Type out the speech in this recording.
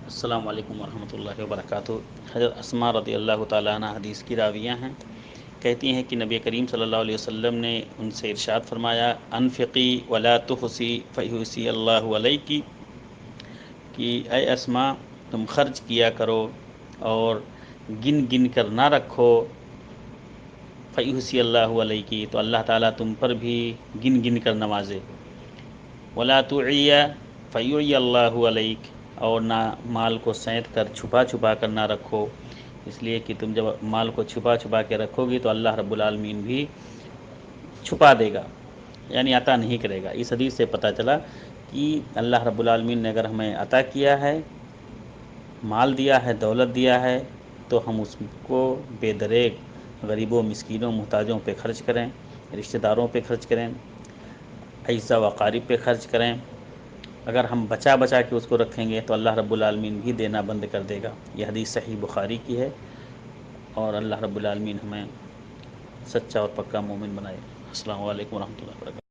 السلام علیکم ورحمۃ اللہ وبرکاتہ۔ حضرت اسماء رضی اللہ تعالیٰ عنہ حدیث کی راویہ ہیں، کہتی ہیں کہ نبی کریم صلی اللہ علیہ وسلم نے ان سے ارشاد فرمایا، انفقی ولا تحسی فیحسی اللہ علیکی، کہ اے اسماء تم خرچ کیا کرو اور گن گن کر نہ رکھو، فیحسی اللہ علیکی، تو اللہ تعالیٰ تم پر بھی گن گن کر نوازے، ولا تعی فیعی اللہ علیک، اور نہ مال کو سینت کر چھپا چھپا کر نہ رکھو، اس لیے کہ تم جب مال کو چھپا چھپا کے رکھو گی تو اللہ رب العالمین بھی چھپا دے گا، یعنی عطا نہیں کرے گا۔ اس حدیث سے پتہ چلا کہ اللہ رب العالمین نے اگر ہمیں عطا کیا ہے، مال دیا ہے، دولت دیا ہے، تو ہم اس کو بے دریغ غریبوں، مسکینوں، محتاجوں پہ خرچ کریں، رشتہ داروں پہ خرچ کریں، اعزا و اقارب پہ خرچ کریں۔ اگر ہم بچا بچا کے اس کو رکھیں گے تو اللہ رب العالمین بھی دینا بند کر دے گا۔ یہ حدیث صحیح بخاری کی ہے، اور اللہ رب العالمین ہمیں سچا اور پکا مومن بنائے۔ السلام علیکم ورحمۃ اللہ وبرکاتہ۔